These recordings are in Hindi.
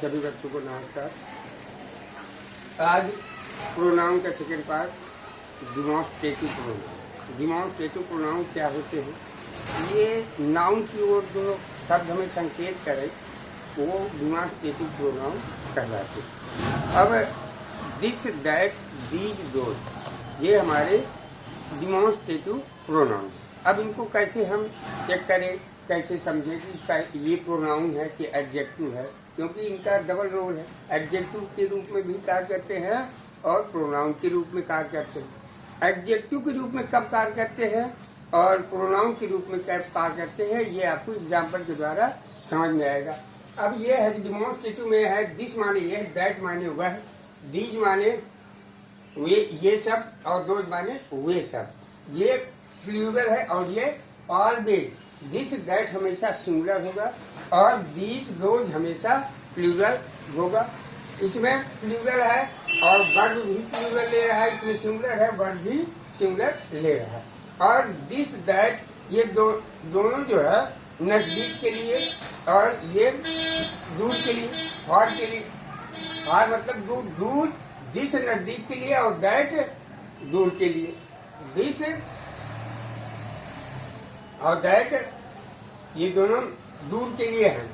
सभी बच्चों को नमस्कार। आज प्रोनाउन का second part, demonstrative pronoun. Demonstrative pronoun क्या होते हैं? ये नाउन की ओर जो शब्द हमें संकेत करे वो डिमॉन्स्ट्रेटिव प्रोनाउन कहलाते हैं। अब दिस, दैट, दीज, दोज ये हमारे डिमॉन्स्ट्रेटिव प्रोनाउन। अब इनको कैसे हम चेक करें, कैसे समझें कि ये प्रोनाउन है कि एडजेक्टिव है, क्योंकि इनका डबल रोल है। एडजेक्टिव के रूप में भी कार्य करते हैं और प्रोनाउन के रूप में कार्य करते हैं। एडजेक्टिव के रूप में कब कार्य करते हैं और प्रोनाउन के रूप में कब कार्य करते हैं, ये आपको एग्जाम्पल के द्वारा समझ में आएगा। अब ये है डिमॉन्स्ट्रेटिव में है दिस माने ये, दैट माने वह, दीज माने वे ये सब, और दोज माने वे सब। ये प्लूरल है और ये ऑलवेज। दिस, दैट हमेशा सिंगुलर होगा और दीज, दोज हमेशा प्लूरल होगा। इसमें प्लूरल है और वर्ब भी प्लूरल ले रहा है, इसमें सिंगुलर है, वर्ब भी सिंगुलर ले रहा है। और दिस, दैट ये दोनों जो है नजदीक के लिए और ये दूर के लिए, फार के लिए। फार मतलब दूर, दूर। दिस नजदीक के लिए और दैट दूर के लिए। दिस और दैट ये दोनों दूर के लिए हैं,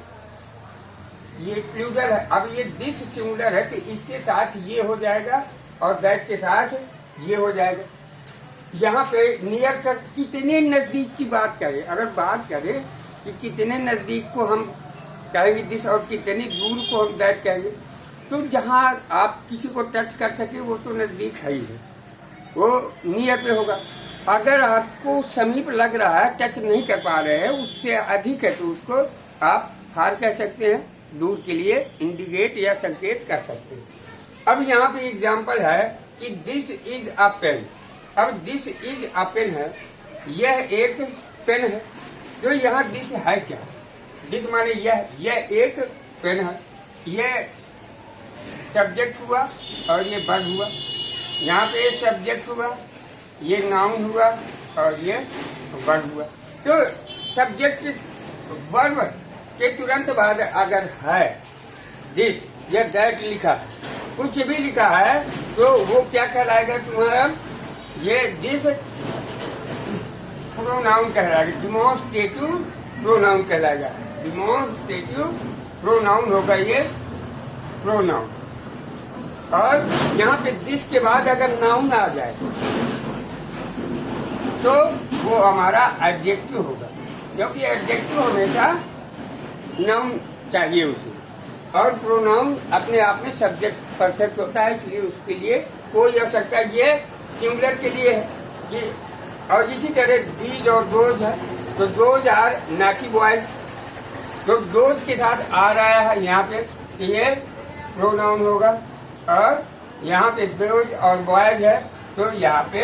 ये प्लूरल है। अब ये दिस सिंगुलर है तो इसके साथ ये हो जाएगा और दैट के साथ ये हो जाएगा। यहाँ पे नियर का कितने नजदीक की बात करें, अगर बात करें कि कितने नजदीक को हम कहेंगे दिस और कितने दूर को हम दैट कहेंगे, तो जहाँ आप किसी को टच कर सके वो तो नजदीक है ही है, वो नियर पे होगा। अगर आपको समीप लग रहा है, टच नहीं कर पा रहे हैं, उससे अधिक है, तो उसको आप फार कह सकते हैं, दूर के लिए इंडिकेट या संकेत कर सकते हैं। अब यहाँ पे एग्जांपल है कि दिस इज अ पेन। अब दिस इज अ पेन है, यह एक पेन है। तो यहाँ दिस है क्या? दिस माने यह एक पेन है। यह सब्जेक्ट हुआ और ये वर्ब हुआ। यहाँ पे सब्जेक्ट हुआ, ये नाउन हुआ और ये वर्ब हुआ। तो सब्जेक्ट वर्ब के तुरंत बाद अगर है दिस या दैट लिखा है, कुछ भी लिखा है, तो वो क्या कहलाएगा तुम्हारा? ये दिस प्रोनाउन कहलाएगा, डिमॉन्स्ट्रेटिव प्रोनाउन कहलाएगा। डिमॉन्स्ट्रेटिव प्रोनाउन होगा ये प्रोनाउन। और यहाँ पे दिस के बाद अगर नाउन आ जाए तो वो हमारा एडजेक्टिव होगा, क्योंकि एडजेक्टिव हमेशा नाउन चाहिए उसे। और प्रोनाउन अपने आप में सब्जेक्ट परफेक्ट होता है, इसलिए उसके लिए कोई आवश्यकता, ये सिंगुलर के लिए है ये। और इसी तरह दीज और दोज है, तो दोज आर नॉटी बॉयज, तो दोज के साथ आ रहा है यहाँ पे, तो ये प्रोनाउन होगा। और यहाँ पे दोज और बॉयज है, तो यहाँ पे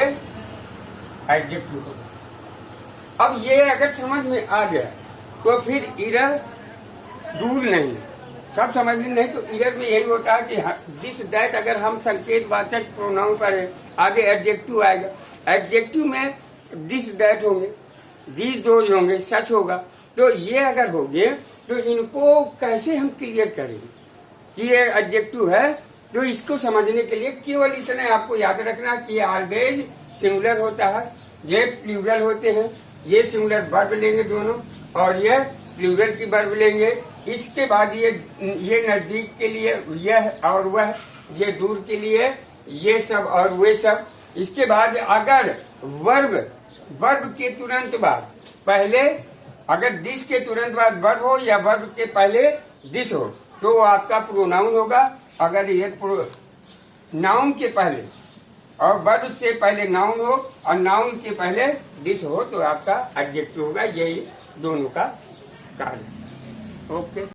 एडजेक्टिव होगा। अब ये अगर समझ में आ गया तो फिर इरर दूर नहीं, सब समझ में नहीं तो इरर में यही होता है कि दिस, दैट अगर हम संकेत वाचक प्रोनाउन करें, आगे एडजेक्टिव आएगा। एडजेक्टिव में दिस, दैट होंगे, दीज, दोज होंगे, सच होगा। तो ये अगर होंगे तो इनको कैसे हम क्लियर करेंगे कि ये एडजेक्टिव है? तो इसको समझने के लिए केवल इतना आपको याद रखना कि ऑलवेज सिंगुलर होता है, ये प्लूरल होते हैं, ये सिंगुलर वर्ब लेंगे दोनों और ये प्लूरल की वर्ब लेंगे। इसके बाद ये नजदीक के लिए यह और वह, ये दूर के लिए ये सब और वे सब। इसके बाद अगर वर्ब के तुरंत बाद पहले, अगर दिस के तुरंत बाद वर्ब हो या वर्ब के पहले दिस हो, तो आपका प्रोनाउन होगा। अगर ये नाउन के पहले और वर्ब से पहले नाउन हो और नाउन के पहले दिस हो, तो आपका एडजेक्टिव होगा। यही दोनों का कार्य। ओके।